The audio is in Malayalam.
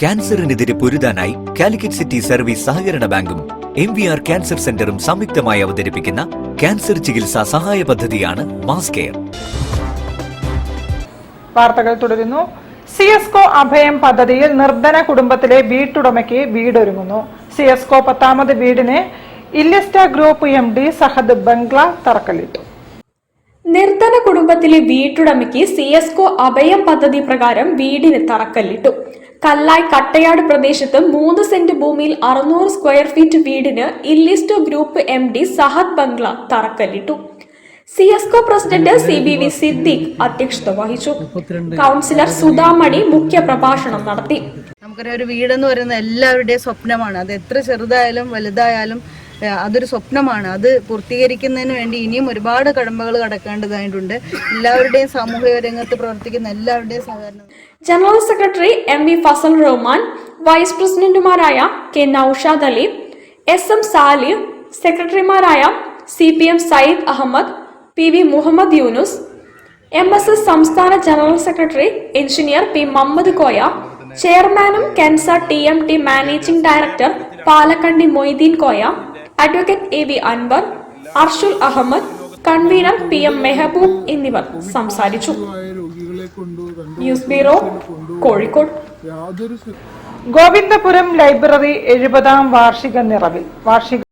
ക്യാൻസറിനെതിരെ പൊരുതാനായി കാലിക്കറ്റ് സിറ്റി സർവീസ് സഹകരണ ബാങ്കും MVR ക്യാൻസർ സെന്ററും സംയുക്തമായി അവതരിപ്പിക്കുന്ന ക്യാൻസർ ചികിത്സാ സഹായ പദ്ധതിയാണ് മാസ് കെയർ. വാർത്തകൾ തുടരുന്നു. സിഎസ്കോ അഭയം പദ്ധതിയിൽ നിർധന കുടുംബത്തിലെ വീട്ടുടമയ്ക്ക് വീടൊരുങ്ങുന്നു. സിഎസ്കോ 10ാമത് വീടിന് ഇല്ലിസ്റ്റ ഗ്രൂപ്പ് MD സഹദ് ബംഗ്ല തറക്കല്ലിട്ടു. നിർധന കുടുംബത്തിലെ വീട്ടുടമയ്ക്ക് സിഎസ്കോ അഭയം പദ്ധതി പ്രകാരം വീടിന് തറക്കല്ലിട്ടു. കല്ലായ് കട്ടയാട് പ്രദേശത്ത് 3 സെന്റ് ഭൂമിയിൽ 600 സ്ക്വയർ ഫീറ്റ് വീടിന് ഇല്ലിസ്റ്റോ ഗ്രൂപ്പ് MD സഹദ് ബംഗ്ല തറക്കല്ലിട്ടു. സിഎസ്കോ പ്രസിഡന്റ് CBV സിദ്ദീഖ് അധ്യക്ഷത വഹിച്ചു. കൗൺസിലർ സുധാമണി മുഖ്യ പ്രഭാഷണം നടത്തി. നമുക്കറിയാം, ഒരു വീടെന്ന് പറയുന്നത് എല്ലാവരുടെയും സ്വപ്നമാണ്. അത് എത്ര ചെറുതായാലും വലുതായാലും അതൊരു സ്വപ്നമാണ്. അത് പൂർത്തീകരിക്കുന്നതിന് വേണ്ടി ഇനിയും ഒരുപാട് കടമ്പകൾ കടക്കേണ്ടതായിട്ടുണ്ട്. എല്ലാവരുടെയും സാമൂഹിക രംഗത്ത് പ്രവർത്തിക്കുന്ന എല്ലാവരുടെയും സഹകരണം. General secretary MV Fasal Rahman, vice പ്രസിഡന്റുമാരായ K നൌഷാദ് അലി, SM സാലിഹ്, സെക്രട്ടറിമാരായ CPM Sayyid Ahammed, PV Muhammad Yunus, MSS സംസ്ഥാന general secretary engineer P Muhammad Koya, ചെയർമാനും Kensa TMT managing director Palakkandi Moideen Koya, advocate AV Anwar, Arshul Ahammed, convener PM Mehaboob എന്നിവർ സംസാരിച്ചു. News bureau, Kozhikode. Govindapuram library 70ാം വാർഷിക നിറവിൽ.